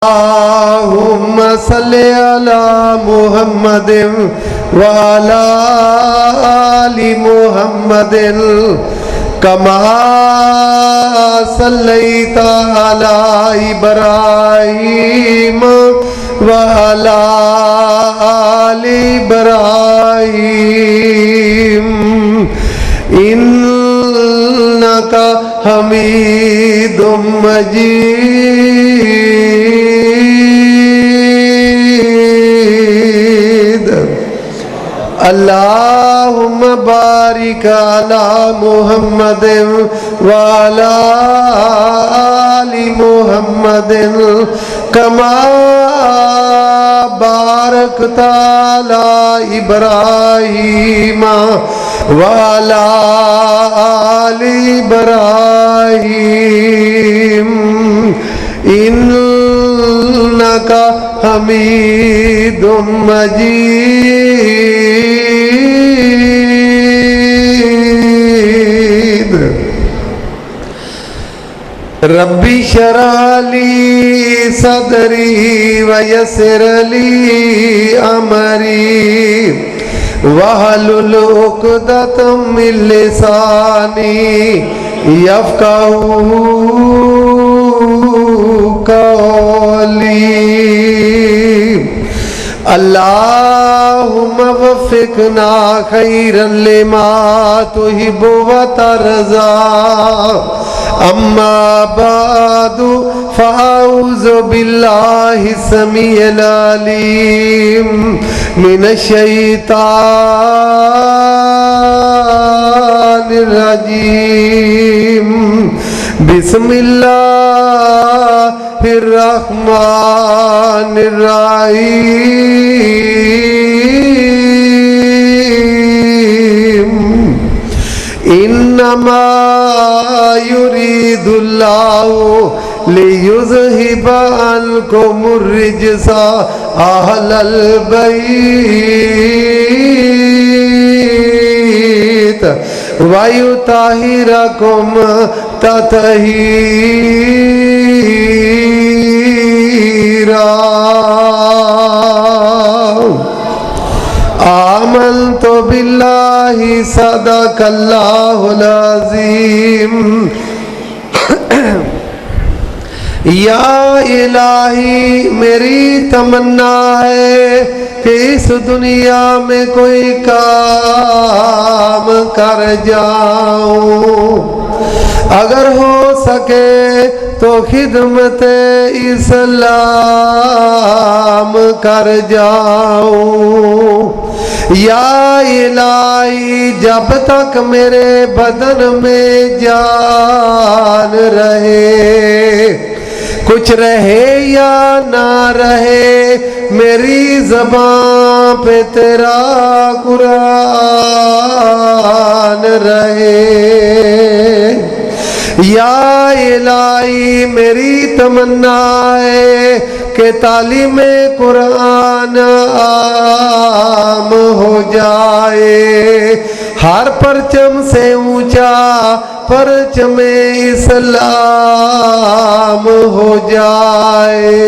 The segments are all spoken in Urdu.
اللهم صل على محمد وعلى آل محمد كما صليت على إبراهيم وعلى آل إبراهيم إنك حميد مجيد. اللهم بارك على محمد وعلى آل محمد كما باركت على إبراهيم وعلى آل إبراهيم إنك حميد مجيد. ربي اشرح لي صدري ويسر لي أمري واحلل عقدة من لساني يفقهوا قولي. اللهم وفقنا خيرا لما تحب وترضى. أما بعد فأعوذ بالله السميع العليم من الشيطان الرجيم. بسم الله الرحمن الرحيم. إنما يريد الله ليذهب عنكم الرجس أهل البيت ويطهركم تطهيرا. آمنت بالله صدق الله العظيم. یا الہی میری تمنا ہے کہ اس دنیا میں کوئی کام کر جاؤں، اگر ہو سکے تو خدمت اسلام کر جاؤں. یا الہی جب تک میرے بدن میں جان رہے، کچھ رہے یا نہ رہے، میری زبان پہ تیرا قرآن رہے. یا الہی میری تمنا ہے کہ تعلیم قرآن عام ہو جائے، ہر پرچم سے اونچا پرچم اسلام ہو جائے.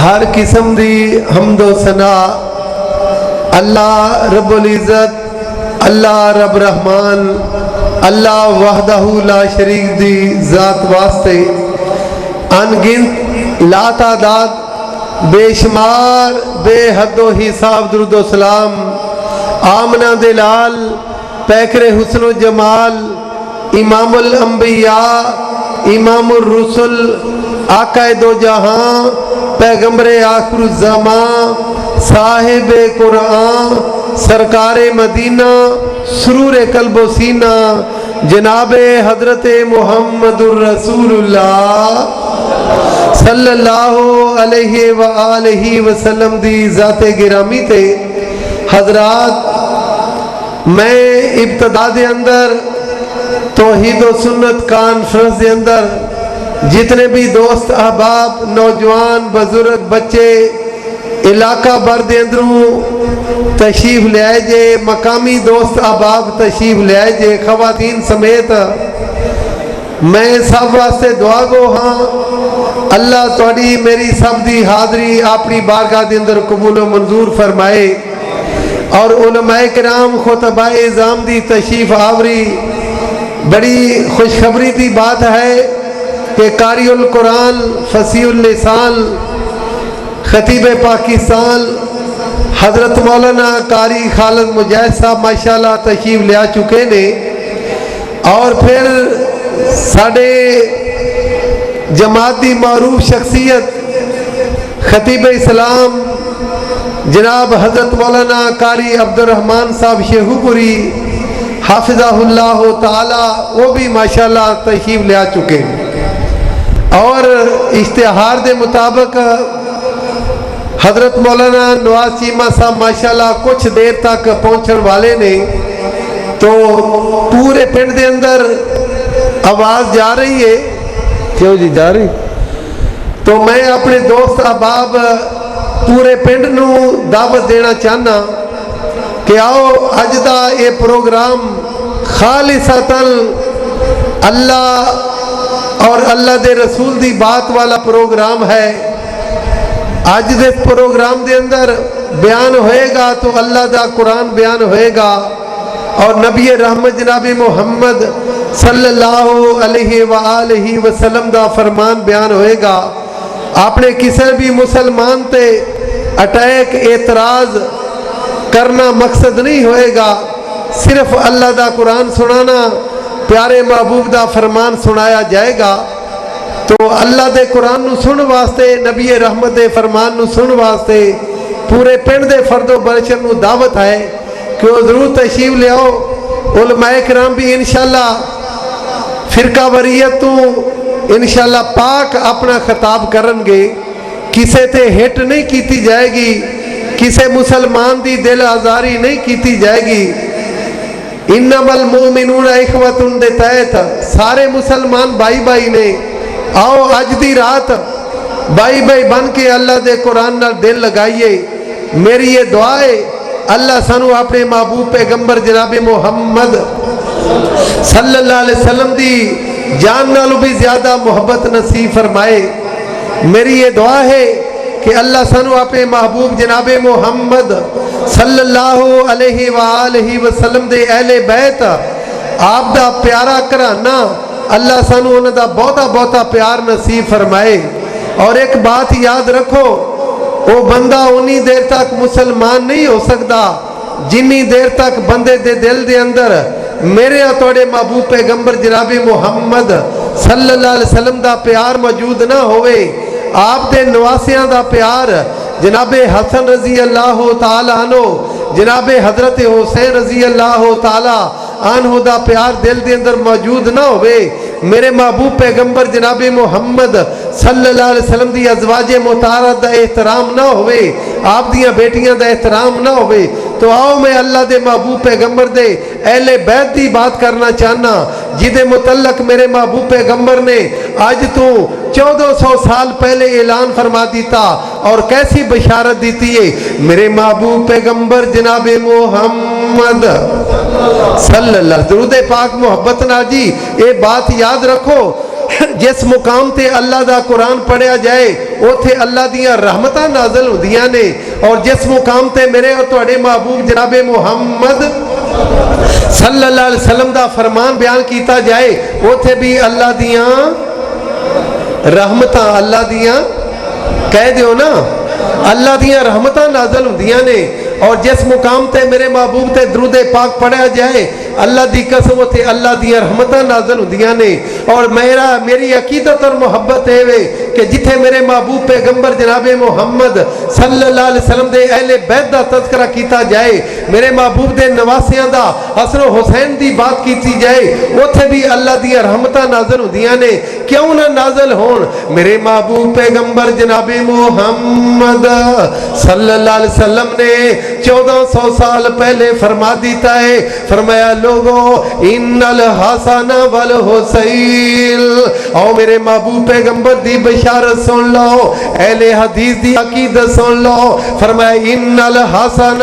ہر قسم دی حمد و ثنا اللہ رب العزت، اللہ رب رحمان، اللہ وحدہ لا شریک دی ذات واسطے ان گنت لا تعداد بے شمار بے حد و حساب درود و سلام آمنہ دلال پیکر حسن و جمال امام الانبیاء امام الرسل آقا دو جہاں پیغمبر آخر الزمان صاحب قرآن سرکار مدینہ سرور قلب و سینہ جناب حضرت محمد الرسول اللہ صلی اللہ علیہ وآلہ وسلم دی ذات گرامی تے. حضرات، میں ابتدا دے اندر توحید و سنت کانفرنس دے اندر جتنے بھی دوست احباب نوجوان بزرگ بچے علاقہ بر دے اندروں تشریف لے آئے جے، مقامی دوست احباب تشریف لے آئے جے، خواتین سمیت میں سب واسطے دعا گو ہاں اللہ تہاڈی میری سب دی حاضری اپنی بارگاہ دے اندر قبول و منظور فرمائے، اور علماء کرام خطباء اعظام دی تشریف آوری بڑی خوشخبری دی بات ہے کہ قاری القرآن فصیح اللسان خطیب پاکستان حضرت مولانا قاری خالد مجاہد صاحب ماشاءاللہ تشریف لیا چکے نے، اور پھر ساڑے جماعت دی معروف شخصیت خطیب اسلام جناب حضرت مولانا قاری عبد الرحمن صاحب شیخو پوری حافظہ اللہ تعالی وہ بھی ماشاءاللہ تشریف لیا چکے ہیں، اور اشتہار دے مطابق حضرت مولانا نواز چیمہ صاحب ماشاءاللہ کچھ دیر تک پہنچن والے نے، تو پورے پنڈ دے اندر آواز جا رہی ہے، کیوں جی جا رہی؟ تو میں اپنے دوست احباب پورے پنڈ نو دعوت دینا چاہنا کہ آؤ اج دا یہ پروگرام خالصتاً اللہ اور اللہ دے رسول دی بات والا پروگرام ہے۔ آج دے پروگرام دے اندر بیان ہوئے گا تو اللہ دا قرآن بیان ہوئے گا، اور نبی رحمت جناب محمد صلی اللہ علیہ وآلہ وسلم دا فرمان بیان ہوئے گا۔ آپ نے کسی بھی مسلمان تے اٹیک اعتراض کرنا مقصد نہیں ہوئے گا، صرف اللہ دا قرآن سنانا، پیارے محبوب دا فرمان سنایا جائے گا۔ تو اللہ دے قرآن نو سن واسطے، نبی رحمت دے فرمان نو سن واسطے پورے پنڈ دے فرد و برشر نو دعوت ہے کہ وہ ضرور تشریف لے آؤ۔ علماء کرام بھی انشاءاللہ فرقہ وریت تو انشاءاللہ پاک اپنا خطاب کرن گے، کسے تے ہٹ نہیں کیتی جائے گی، کسے مسلمان دی دل آزاری نہیں کیتی جائے گی۔ انما المؤمنون اخوۃ دے تحت سارے مسلمان بھائی بھائی نے، آؤ اج دی رات بھائی بھائی بن کے اللہ دے قرآن نال دل لگائیے۔ میری یہ دعا ہے اللہ سانو اپنے محبوب پیغمبر جناب محمد صلی اللہ علیہ وسلم دی جان نالو بھی زیادہ محبت نصیب فرمائے۔ میری یہ دعا ہے کہ اللہ سانو اپنے محبوب جناب محمد صلی اللہ علیہ وآلہ وسلم دے اہل بیت آپ دا پیارا کرانا اللہ سانو انہاں دا بہتا بہتا پیار نصیب فرمائے۔ اور ایک بات یاد رکھو، وہ بندہ انہی دیر تک مسلمان نہیں ہو سکتا جنہی دیر تک بندے دے دل دے اندر میرے توڑے محبوب پیغمبر جناب محمد صلی اللہ علیہ وسلم دا پیار موجود نہ ہوئے۔ آپ دے نواسیاں دا پیار، جناب حسن رضی اللہ تعالی عنہ، جناب حضرت حسین رضی اللہ تعالی عنہ دا پیار دل دے اندر موجود نہ ہوئے، میرے محبوب پیغمبر جناب محمد صلی اللہ علیہ وسلم دی ازواج مطہرات دا احترام نہ ہوئے، آپ دیاں بیٹیاں دا احترام نہ ہوئے، تو آؤ میں اللہ دے محبوب پیغمبر دے اہل بیت دی بات کرنا چاہنا، جدے متعلق میرے محبوب پیغمبر نے آج تو 1400 سال پہلے اعلان فرما دیتا، اور کیسی بشارت دیتی ہے۔ میرے محبوب پیغمبر جناب محمد صلی اللہ درود پاک محبت ناجی، یہ بات یاد رکھو، جس مقام تے اللہ دا قرآن پڑھیا جائے اوتھے اللہ دیاں رحمتاں نازل ہوندیاں نے، اور جس مقام تے میرے اور تواڈے محبوب جناب محمد صلی اللہ علیہ وسلم دا فرمان بیان کیتا جائے اوتھے بھی اللہ دیاں رحمتاں، اللہ دیاں کہہ دیو نا، اللہ دیاں رحمتاں نازل ہوندیاں نے، اور جس مقام تے میرے محبوب تے درود پاک پڑھیا جائے اللہ دی قسم تے اللہ دی رحمتاں نازل ہوندیاں نے۔ اور میری عقیدت اور محبت ہے کہ جتھے میرے محبوب پیغمبر جناب محمد صلی اللہ علیہ وسلم دے اہل بیت دا تذکرہ کیتا جائے، میرے محبوب دے نواسیاں دا حسن و حسین دی بات کیتی جائے، اوتھے بھی اللہ دی رحمتاں نازل ہوندیاں نے۔ کیوں نہ نازل ہون؟ میرے محبوب پیغمبر جناب محمد صلی اللہ علیہ وسلم نے 1400 سال پہلے فرما دیتا ہے، فرمایا لوگو ان الحسن والحسین، او میرے محبوب پیغمبر دی بشارت سن لو، اہل حدیث دی عقیدت سن لو، فرمایا ان الحسن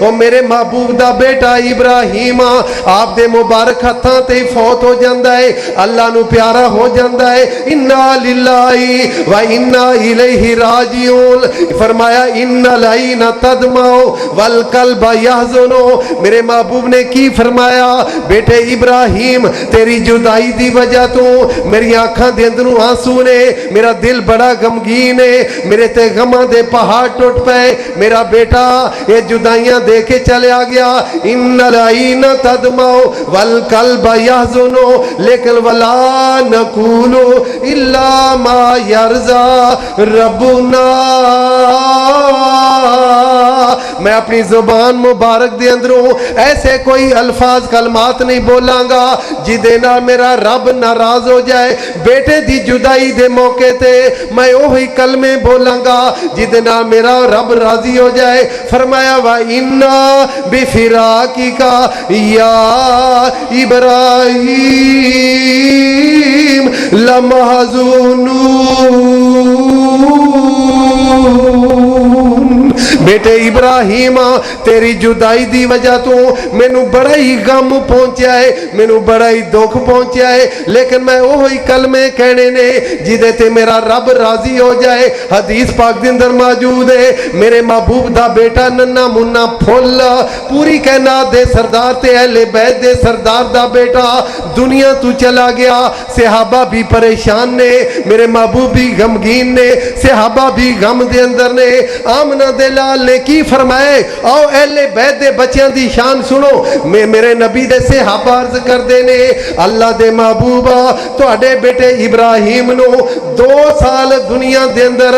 او میرے محبوب دا بیٹا ابراہیم آپ دے مبارک ہتھاں تے فوت ہو جاندا ہے اللہ نو پیارا ہو جاندا ہے انا للہ و انا الیہ راجعون فرمایا ان العین تدمع والقلب یحزن میرے محبوب نے کی فرمایا بیٹے ابراہیم تیری جدائی دی وجہ تو میری آنکھاں دے اندروں آنسو نے میرا دل بڑا غمگین ہے میرے تے غماں دے پہاڑ ٹوٹ پے میرا بیٹا یہ جدائیاں دے کے چلے گیا ان العین تدمع والقلب یحزن لیکن ولا نقول الا ما یرضی ربنا میں اپنی زبان مبارک دے اندروں ایسے کوئی الفاظ کلمات نہیں بولاں گا جدے نال میرا رب ناراض ہو جائے بیٹے دی جدائی دے موقع تے میں وہی کلمے بولاں گا جدے نال میرا رب راضی ہو جائے فرمایا وَإِنَّا بِفِرَاقِكَ يَا إِبْرَاهِيمُ لَمَحْزُونٌ بیٹے ابراہیم تیری جدائی دی وجہ تو مینوں بڑا ہی غم پہنچیا ہے مینوں بڑا ہی دکھ پہنچیا ہے لیکن میں وہی کلمے کہنے نے جدے تے میرا رب راضی ہو جائے حدیث پاک دے اندر موجود ہے میرے محبوب دا بیٹا ننا منا پھل پوری کائنات دے سردار تے اہل بیت دے سردار دا بیٹا دنیا تو چلا گیا صحابہ بھی پریشان نے میرے محبوب بھی غمگین نے صحابہ بھی غم دے اندر نے آمنہ دے لال نے کی فرمائے او اہل بیت دے بچیاں دی شان سنو میرے نبی دے صحابہ عرض کر دینے اللہ دے محبوبہ تو اڈے بیٹے ابراہیم نو 2 سال دنیا دے اندر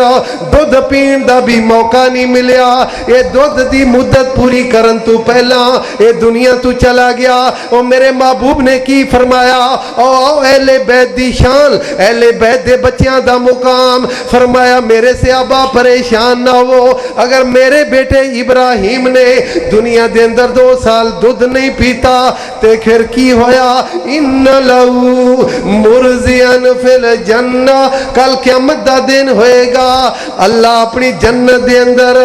دودھ پین دا بھی موقع نہیں ملیا اے دودھ دی مدت پوری کرن تو پہلا اے دنیا تو چلا گیا او میرے محبوب نے کی فرمایا او اہل بیت دی شان اہل بیت دے بچیاں دا مقام فرمایا میرے صحابہ پریشان نہ ہو اگر میرے بیٹے ابراہیم نے دنیا دے اندر 2 سال دودھ نہیں پیتا تے پھر کی ہویا ان لہو مرزین فی الجنہ کل قیامت دا دن ہوئے گا اللہ اپنی جنت دے اندر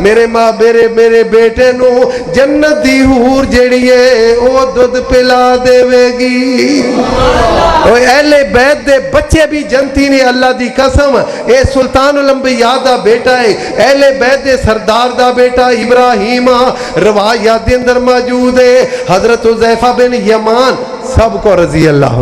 میرے ماں میرے بیٹے نو جنت دی حور جڑی ہے او دودھ پلا دے گی اہل بیت دے بچے بھی جنتی نے اللہ دی قسم اے سلطان الانبیاء دا بیٹا ہے اہل بیت دے سردار دا بیٹا ابراہیم روایات دے اندر موجود ہے حضرت حذیفہ بن یمان سب کو رضی اللہ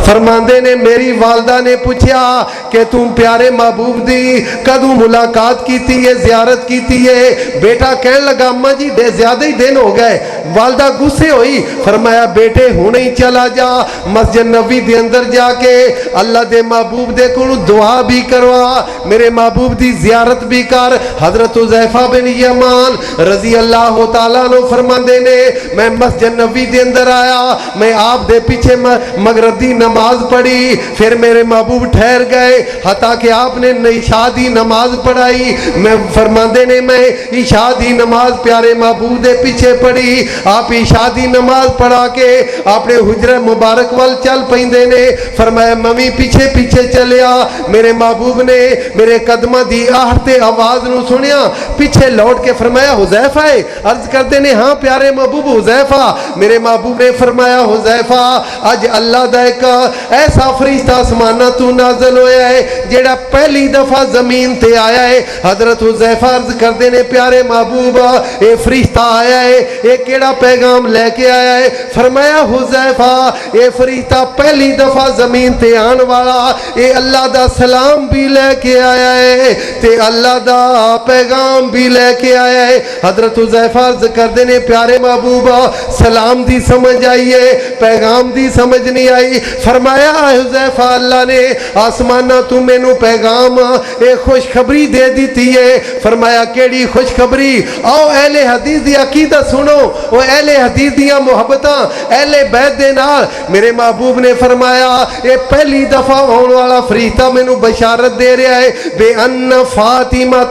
فرماندے نے میری والدہ نے پوچھا کہ تم پیارے محبوب دی کدوں ملاقات کیتی ہے زیارت کیتی ہے بیٹا کہنے لگا اماں جی زیادہ ہی دن ہو گئے والدہ غصے ہوئی فرمایا بیٹے ہونے ہی چلا جا مسجد نبوی دے اندر جا کے اللہ دے محبوب دے کو دعا بھی کروا میرے محبوب دی زیارت بھی کر حضرت حذیفہ بن یمان رضی اللہ تعالیٰ عنہ فرماندے نے میں مسجد نبوی دے اندر آیا میں آپ دے پیچھے مغرب دی نماز پڑھی پھر میرے محبوب ٹھہر گئے حتیٰ کہ آپ نے عشاء دی نماز پڑھائی میں فرماندے نے میں عشاء دی نماز پیارے محبوب دے پیچھے پڑھی آپ عشاء دی نماز پڑھا کے اپنے حجرہ مبارک وال چل پیندے نے فرمایا ممی پیچھے پیچھے چلیا میرے محبوب نے میرے قدمہ دی آہٹ آواز نو سنیا پیچھے لوٹ کے فرمایا حذیفہ ہے عرض کرتے نے ہاں پیارے محبوب حذیفہ میرے محبوب نے فرمایا حذیفہ آج اللہ دا ایک ایسا فرشتہ آسمانہ تو نازل ہویا ہے جیڑا پہلی دفعہ زمین تے آیا ہے حضرت حذیفہ عرض کرتے نے پیارے محبوب اے فرشتہ آیا ہے اے کیڑا پیغام لے کے آیا ہے فرمایا حذیفہ اے فرشتہ پہلی دفعہ زمین تے آن والا اے اللہ دا سلام بھی لے کے آیا ہے تے اللہ دا پیغام بھی لے کے آیا ہے حضرت حذیفہ عرض کرتے نے پیارے محبوب سلام دی سمجھ آئی ہے پیغام دی سمجھ نہیں آئی فرمایا حذیفہ اللہ نے آسمانہ تو میں نو پیغام ایک خوشخبری دے دیتی ہے فرمایا کیڑی خوشخبری آؤ اہل حدیث دی عقیدہ سنو وہ اہل حدیث دیا محبتاں اہل بیت دے نال میرے محبوب نے فرمایا یہ پہلی دفعہ ہون والا فرشتہ میں نو بشارت دے رہا ہے بے ان فاطمہ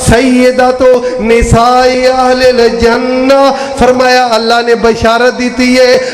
سیدۃ نساء اہل الجنہ فرمایا اللہ نے بشارت دیتی ہے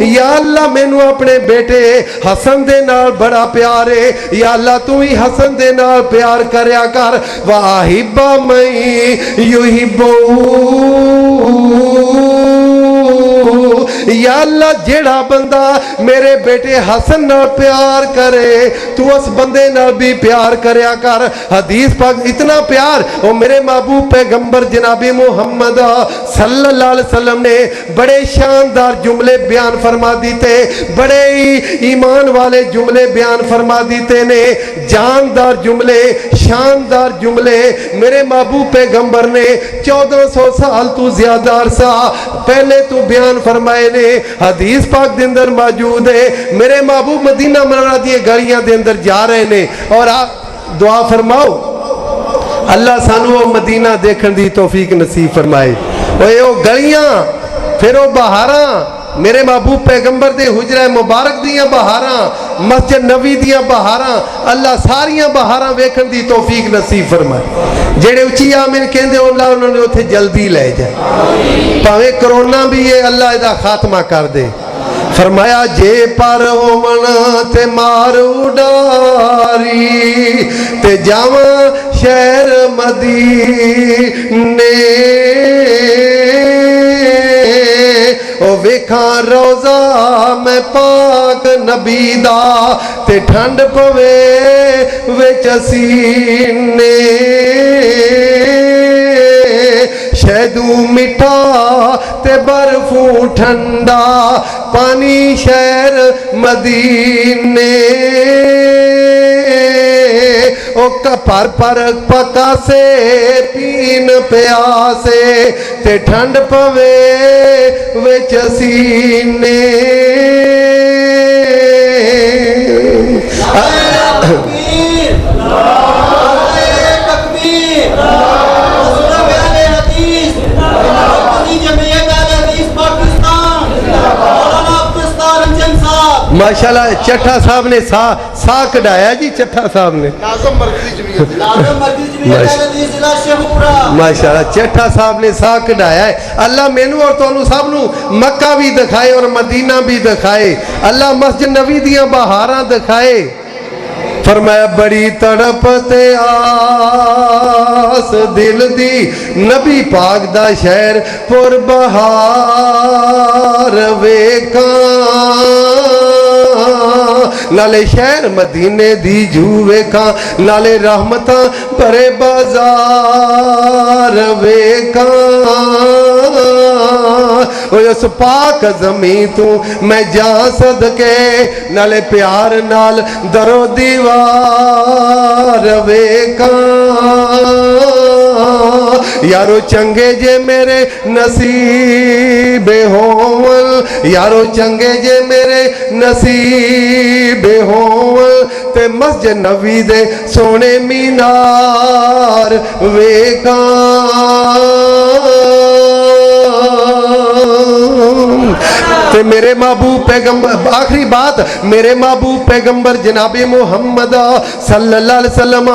یا اللہ مینو اپنے بیٹے حسن دے نال بڑا پیار ہے، یا اللہ تو ہی حسن دے نال پیار کریا کر، واحبا من یحبو، یا اللہ جیڑا بندہ میرے بیٹے حسن نال پیار کرے تو اس بندے نال بھی پیار کریا کر۔ حدیث پاک اتنا پیار اور میرے محبوب پیغمبر جناب محمد صلی اللہ علیہ وسلم نے بڑے شاندار جملے بیان فرما دیتے، بڑے ایمان والے جملے بیان فرما دیتے نے، جاندار جملے، شاندار جملے میرے محبوب پیغمبر نے 1400 سال تو زیادہ عرصہ پہلے تو بیان فرمائے نے، حدیث پاک دے اندر موجود ہے۔ میرے محبوب مدینہ منورہ دی گلیاں دے اندر جا رہے نے، اور آپ دعا فرماؤ اللہ سانو وہ مدینہ دیکھن دی توفیق نصیب فرمائے، وہ گلیاں پھر وہ بہاراں میرے محبوب پیغمبر دے حجرہ مبارک دیاں بہاراں، مسجد نبی دیاں بہاراں، اللہ ساریاں بہاراں ویکھن دی توفیق نصیب فرمائے۔ جڑے اچھی آمین کہندے اللہ انہوں نے اتھے جلدی لے جائے، پاوے کرونا بھی ہے اللہ دا خاتمہ کر دے۔ فرمایا جے پر ہومن تے مارو ڈاری تے جاواں شہر مدینے، او ویکھاں روضہ میں پاک نبی دا تے ٹھنڈ پوے وچ سینے، شہدوں میٹھا تے برفوں ٹھنڈا پانی شہر مدینے، او کپر پر پکا سے پین پیاسے تے ٹھنڈ پوے وچ سینے۔ ماشاءاللہ چٹھا صاحب نے سا کڑھایا جی، چٹھا صاحب نے ماشاءاللہ چٹھا صاحب نے سا کڑھایا ہے۔ اللہ مینو اور تونوں صاحب نو مکہ بھی دکھائے اور مدینہ بھی دکھائے، اللہ مسجد نبی دیاں بہاراں دکھائے۔ فرمایا بڑی تڑپ تے آس دل دی نبی پاک دا شہر پر بہار ویکاں، نالے شہر مدینے دی جو ویکاں، نالے رحمتاں بھرے بازار ویکاں، اس پاک زمین تو میں جا صدقے، نالے پیار نال درو دیوار ویکاں، یارو چنگے جے میرے نصیب ہون، یارو چنگے جے میرے نصیب ہون، تے مسجد نبی دے سونے مینار ویکاں، تے میرے محبوب پیغمبر، آخری بات، میرے محبوب پیغمبر جناب محمد صلی اللہ علیہ وسلم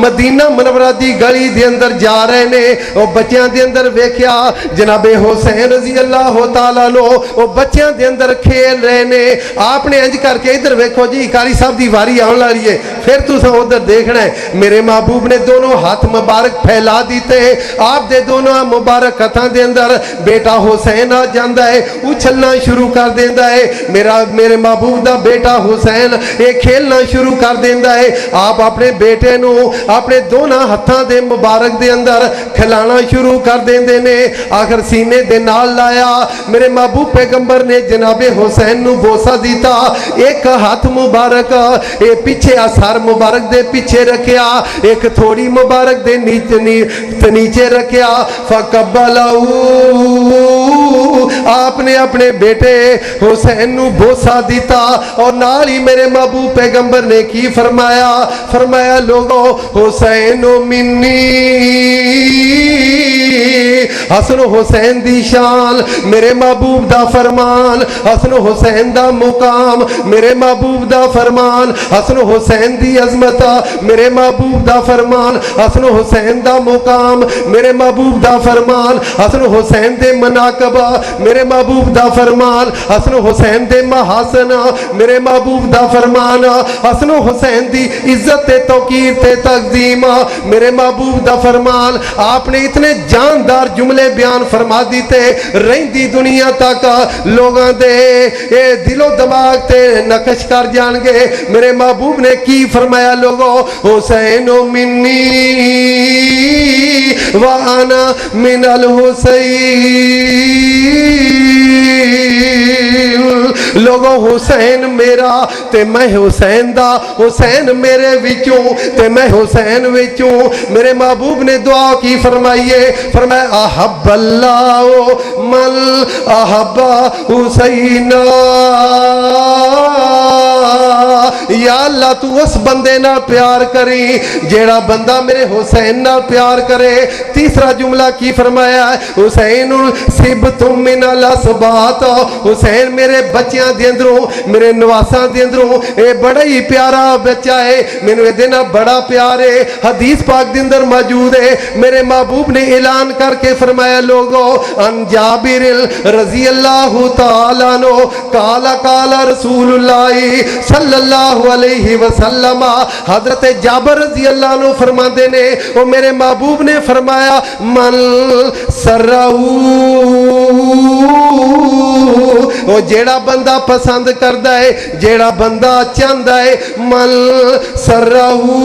مدینہ منورہ دی گلی دے اندر جا رہے نے، او بچیاں دے اندر ویکھیا جناب حسین رضی اللہ تعالیٰ عنہ او بچیاں دے اندر کھیل رہے نے، آپ نے انج کر کے ادھر ویکھو جی قاری صاحب دی واری آن لاری ہے، پھر تساں ادھر دیکھنا ہے، میرے محبوب نے دونوں ہاتھ مبارک پھیلا دیتے، آپ دے دونوں مبارک ہتھاں دے اندر بیٹا حسین آ جاندا ہے، اچھلنا شروع کر دیندا ہے، میرے محبوب دا بیٹا حسین یہ کھیلنا شروع کر دیندا ہے، آپ اپنے بیٹے نو اپنے دونوں ہتھاں دے مبارک دے اندر کھلانا شروع کر دیندے نے، آخر سینے دے نال لایا، میرے محبوب پیغمبر نے جناب حسین نو بوسا دیتا، ایک ہاتھ مبارک اے پیچھے سر مبارک دے پیچھے رکھیا، ایک تھوڑی مبارک دے نیچے رکھیا، فقبلہو، آپ نے اپنے بیٹے حسین نو بوسا دیتا، اور نال ہی میرے محبوب پیغمبر نے کی فرمایا، فرمایا لوگو حسین منی حسن حسین دی شان میرے محبوب دا فرمان حسن حسین دا مقام میرے محبوب دا فرمان حسن حسین دی عظمت میرے محبوب دا فرمان حسن حسین دا مقام میرے محبوب دا فرمان حسن حسین دے مناقب میرے محبوب دا فرمان حسن حسین دے محاسن میرے محبوب دا فرمان حسن حسین دی عزت تے توقیر تے تقدیم میرے محبوب دا فرمان آپ نے اتنے جاندار جملے بیان فرما دیتے رہندی دنیا تک لوگاں دے دل و دماغ تے نقش کر جان گے میرے محبوب نے کی فرمایا لوگوں حسین منی وانا من الحسین لوگوں حسین میرا تے میں حسین دا حسین میرے وچوں تے میں حسین وچوں میرے محبوب نے دعا کی فرمائیے فرمایا احب اللہ من احب حسین یا اللہ تو اس بندے نہ پیار کری جیڑا بندہ میرے حسین نہ پیار کرے تیسرا جملہ کی فرمایا ہے حسین سبت من الاسبات حسین میرے بچیاں دے اندروں میرے نواساں دے اندروں اے بڑا ہی پیارا بچہ ہے مینوں اے دینا بڑا پیار ہے حدیث پاک دے اندر موجود ہے میرے محبوب نے اعلان کر کے فرمایا لوگوں ان جابر رضی اللہ تعالیٰ عنہ قال قال رسول اللہ صلی اللہ علیہ وسلم حضرت جابر رضی اللہ عنہ فرماندے نے وہ میرے محبوب نے فرمایا من سرہو وہ جیڑا بندہ پسند کردہ ہے جیڑا بندہ چاندہ ہے من سرہو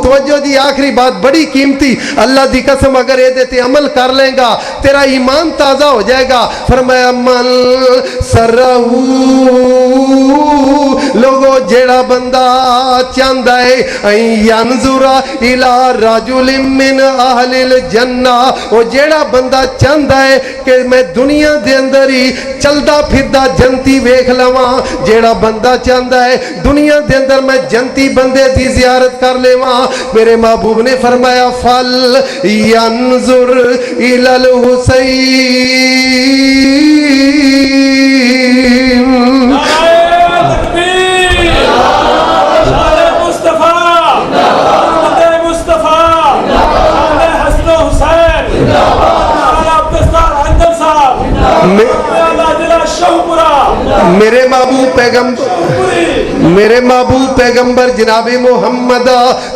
توجہ دی آخری بات بڑی قیمتی اللہ دی قسم اگر یہ دیتے عمل کر لیں گا تیرا ایمان تازہ ہو جائے گا فرمایا من سرہو لوگوں جیڑا بندہ چاندہ ہے این ینظر الى رجل من اہل الجنہ وہ جیڑا بندہ چاندہ ہے کہ میں دنیا دے اندر ہی چلدا پھردا جنتی ویکھ لواں جیڑا بندہ چاندہ ہے دنیا دے اندر میں جنتی بندے دی زیارت کر لیواں میرے محبوب نے فرمایا فل ینظر الى الحسین میرے محبوب پیغمبر جناب محمد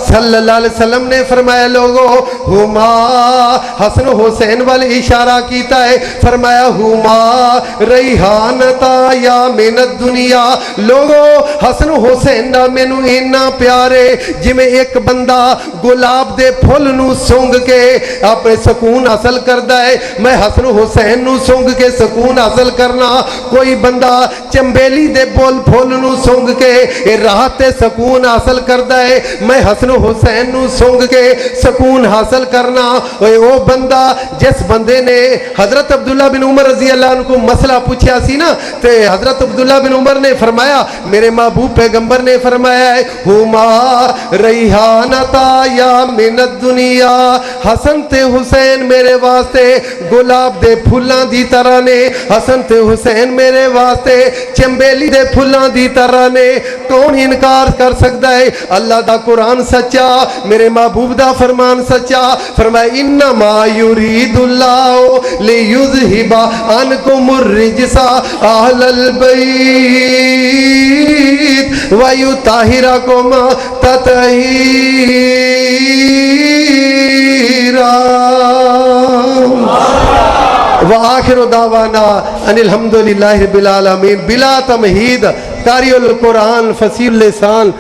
صلی اللہ علیہ وسلم نے فرمایا لوگوں ہما حسن حسین والے اشارہ کیتا ہے فرمایا ہما ریحانتا یا من الدنیا لوگوں حسن حسین نہ مینوں اینا پیارے جی میں ایک بندہ گلاب دے پھول نو سونگ کے اپنے سکون حاصل کردہ ہے میں حسن حسین نو سونگ کے سکون حاصل کرنا کوئی بندہ چمبیلی دے بول پھول نو سونگ کے راحت سکون حاصل کردہ ہے میں حسن حسین نو سونگ کے سکون حاصل کرنا وہ بندہ جس بندے نے حضرت عبداللہ بن عمر رضی اللہ عنہ کو مسئلہ پوچھا سی نا تے حضرت عبداللہ بن عمر نے فرمایا میرے محبوب پیغمبر نے فرمایا ہے ہما ریحانتا یا من الدنیا حسن تے حسین میرے واسطے گلاب دے پھلاں دی طرح نے حسن تے حسین میرے واسطے چمبیلی دے پھلاں دی طرح نے کون انکار کر سکتا ہے اللہ دا قرآن سچا میرے محبوب دا فرمان سچا فرمایا انما یرید اللہ لیذہب عنکم الرجس اہل البیت ویطہرکم تطہیرا وآخر دعوانا ان الحمدللہ رب العالمین بلا تمہید قاری القرآن فصیح اللسان